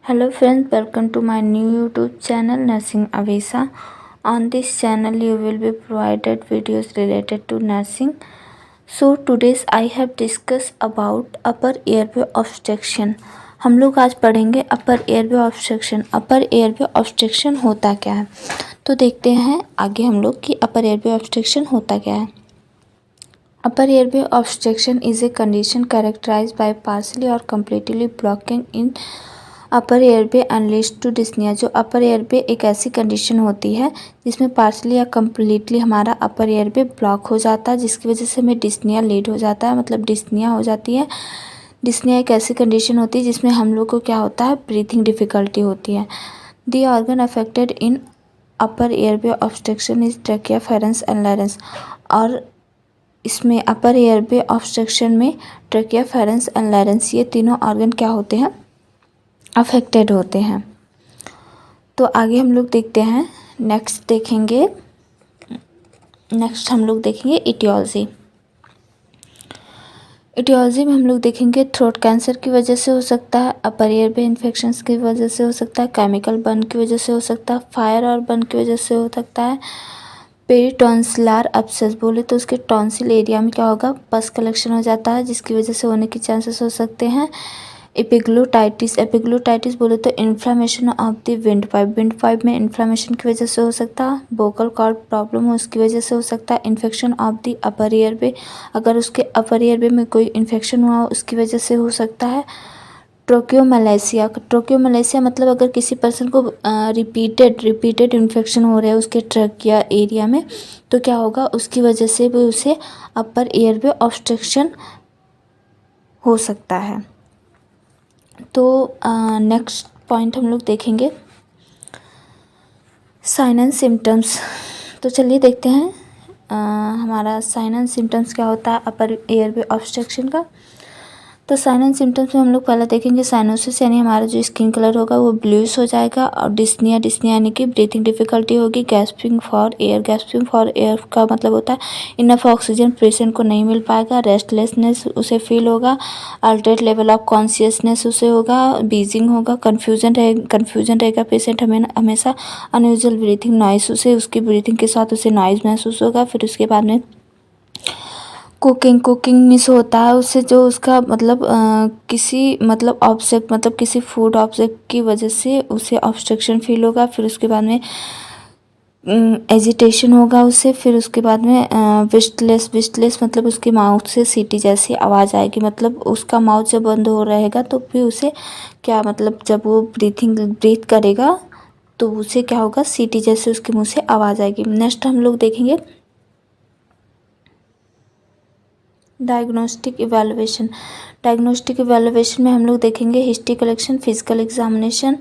Hello friends, welcome to my new YouTube channel Nursing Avisa. On this channel you will be provided videos related to nursing. So today's I have discussed about upper airway obstruction. हम लोग आज पढ़ेंगे अपर airway obstruction. अपर airway obstruction होता क्या है, तो देखते हैं आगे हम लोग कि अपर एयरवे ऑब्स्ट्रक्शन होता क्या है। Upper airway obstruction is a condition characterized by partially or completely blocking in upper airway and leads to dyspnoea. जो अपर एयरवे एक ऐसी कंडीशन होती है जिसमें पार्शली या कम्प्लीटली हमारा अपर एयरवे ब्लॉक हो जाता है, जिसकी वजह से हमें डिस्निया लीड हो जाता है, मतलब डिस्निया हो जाती है। डिस्निया एक ऐसी कंडीशन होती है जिसमें हम लोग को क्या होता है, ब्रीथिंग डिफ़िकल्टी होती है। The organ affected in upper airway obstruction is trachea, pharynx and larynx. और इसमें अपर एयरवे ऑब्स्ट्रक्शन में ट्रैकिया, फेरेंस एंड लारेंस ये तीनों ऑर्गन क्या होते हैं, अफेक्टेड होते हैं। तो आगे हम लोग देखते हैं, नेक्स्ट हम लोग देखेंगे इटियोलॉजी। इटियोलॉजी में हम लोग देखेंगे थ्रोट कैंसर की वजह से हो सकता है, अपर एयरवे इन्फेक्शंस की वजह से हो सकता है, केमिकल बर्न की वजह से हो सकता है, फायर और बर्न की वजह से हो सकता है। पेरिटॉन्सिलर अब्सेस बोले तो उसके टॉन्सिल एरिया में क्या होगा, पस कलेक्शन हो जाता है, जिसकी वजह से होने के चांसेस हो सकते हैं। एपिग्लोटाइटिस बोले तो inflammation of the wind pipe में इन्फ्लामेशन की वजह से हो सकता है। वोकल कॉर्ड प्रॉब्लम हो उसकी वजह से हो सकता है। Infection of the upper airway, अगर उसके अपर एयरवे में कोई इन्फेक्शन हुआ हो उसकी वजह से हो सकता है। ट्रोक्योमलेसिया मतलब अगर किसी पर्सन को रिपीटेड इन्फेक्शन हो रहा है उसके ट्रकिया एरिया में, तो क्या होगा, उसकी वजह से भी उसे अपर एयरवे ऑब्स्ट्रक्शन हो सकता है। तो नेक्स्ट पॉइंट हम लोग देखेंगे साइन एंड सिम्टम्स। तो चलिए देखते हैं हमारा साइन एंड सिम्टम्स क्या होता है अपर एयरवे ऑब्स्ट्रक्शन का। तो साइन एंड सिम्टम्स में हम लोग पहले देखेंगे साइनोसिस, यानी हमारा जो स्किन कलर होगा वो ब्लूइश हो जाएगा। और डिस्निया यानी कि ब्रीथिंग डिफिकल्टी होगी। गैस्पिंग फॉर एयर का मतलब होता है इनफ ऑक्सीजन पेशेंट को नहीं मिल पाएगा। रेस्टलेसनेस उसे फील होगा। अल्टरेट लेवल ऑफ कॉन्शियसनेस उसे होगा। बीजिंग होगा। कन्फ्यूजन रहेगा पेशेंट हमेशा। अनयूजुअल ब्रीथिंग नॉइस, उसे उसकी ब्रीथिंग के साथ उसे नॉइज महसूस होगा। फिर उसके बाद में कुकिंग मिस होता है उससे, जो उसका मतलब किसी मतलब ऑब्जेक्ट मतलब किसी फूड ऑब्जेक्ट की वजह से उसे ऑब्स्ट्रक्शन फील होगा। फिर उसके बाद में एजिटेशन होगा उससे। फिर उसके बाद में विस्टलेस मतलब उसके माउथ से सीटी जैसी आवाज़ आएगी, मतलब उसका माउथ जब बंद हो रहेगा तो फिर उसे क्या मतलब जब वो ब्रीथ करेगा तो उसे क्या होगा, सीटी जैसे उसके मुंह से आवाज़ आएगी। नेक्स्ट हम लोग देखेंगे डायग्नोस्टिक इवैल्यूएशन में हम लोग देखेंगे हिस्ट्री कलेक्शन, फिजिकल एग्जामिनेशन,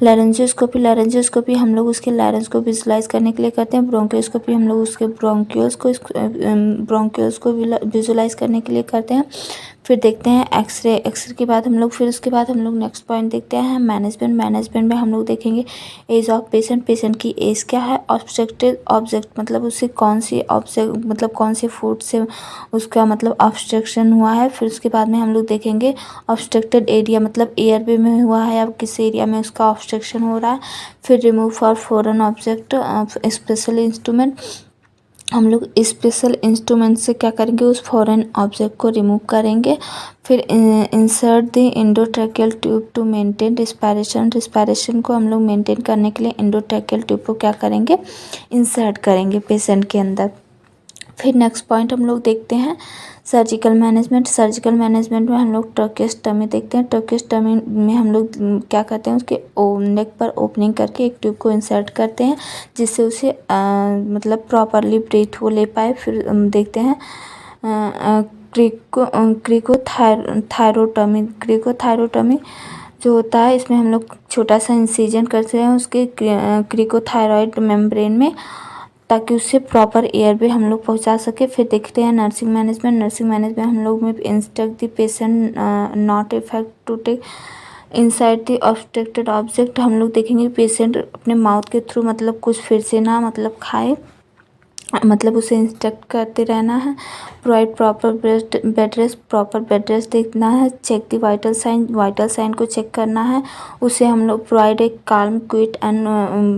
लैरेंजियोस्कोपी हम लोग उसके लैरेंज को विजुलाइज करने के लिए करते हैं। ब्रोंकियोस्कोपी हम लोग उसके ब्रोंकियोल्स को विजुलाइज करने के लिए करते हैं। फिर देखते हैं एक्सरे के बाद हम लोग नेक्स्ट पॉइंट देखते हैं मैनेजमेंट में हम लोग देखेंगे एज ऑफ पेशेंट की एज क्या है। ऑब्स्ट्रक्टेड ऑब्जेक्ट मतलब उससे कौन सी ऑब्जेक्ट मतलब कौन से फूड से उसका मतलब ऑब्स्ट्रक्शन हुआ है। फिर उसके बाद में हम लोग देखेंगे ऑब्स्ट्रक्टेड एरिया मतलब एयरवे में हुआ है या किस एरिया में उसका ऑब्स्ट्रक्शन हो रहा है। फिर remove for foreign object special instrument, हम लोग स्पेशल इंस्ट्रूमेंट से क्या करेंगे, उस फॉरेन ऑब्जेक्ट को रिमूव करेंगे। फिर insert the endotracheal tube to maintain respiration को हम लोग मेंटेन करने के लिए एंडोट्रैकियल ट्यूब को क्या करेंगे, इंसर्ट करेंगे पेशेंट के अंदर। फिर नेक्स्ट पॉइंट हम लोग देखते हैं सर्जिकल मैनेजमेंट में हम लोग ट्रकियोस्टमी देखते हैं। ट्रकियोस्टमी में हम लोग क्या करते हैं, उसके नेक पर ओपनिंग करके एक ट्यूब को इंसर्ट करते हैं जिससे उसे मतलब प्रॉपरली ब्रीथ वो ले पाए। फिर देखते हैं क्रिकोथायरोटमी जो होता है, इसमें हम लोग छोटा सा इंसिजन करते हैं उसके क्रिकोथायरॉइड मेम्ब्रेन में, ताकि उससे प्रॉपर एयरवे हम लोग पहुंचा सके। फिर देखते हैं नर्सिंग मैनेजमेंट हम लोग में instruct the patient not effect to take inside the obstructed object, हम लोग देखेंगे पेशेंट अपने माउथ के थ्रू मतलब कुछ फिर से ना मतलब खाए। मतलब उसे इंस्ट्रक्ट करते रहना है। प्रोवाइड प्रॉपर बेड रेस्ट देखना है। चेक द वाइटल साइन को चेक करना है। उसे हम लोग प्रोवाइड एक calm quiet and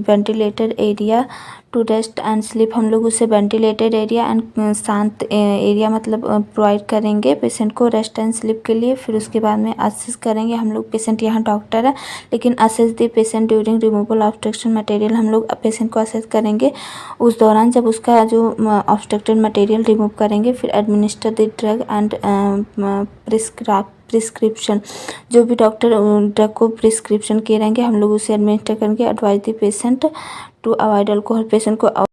ventilated area to rest and sleep. हम लोग उसे वेंटिलेटेड एरिया एंड शांत एरिया मतलब प्रोवाइड करेंगे पेशेंट को रेस्ट एंड स्लीप के लिए। फिर उसके बाद में असेस करेंगे हम लोग। पेशेंट यहाँ डॉक्टर है लेकिन assess the patient during removal obstruction material. हम लोग पेशेंट को असेस करेंगे उस दौरान जब उसका जो ऑब्स्ट्रक्टेड मटेरियल रिमूव करेंगे। फिर administer the drug and prescription. जो भी डॉक्टर ड्रग को प्रिस्क्रिप्शन किए रहेंगे हम लोग उसे एडमिनिस्टर करेंगे। Advise the patient to avoid alcohol. Patient को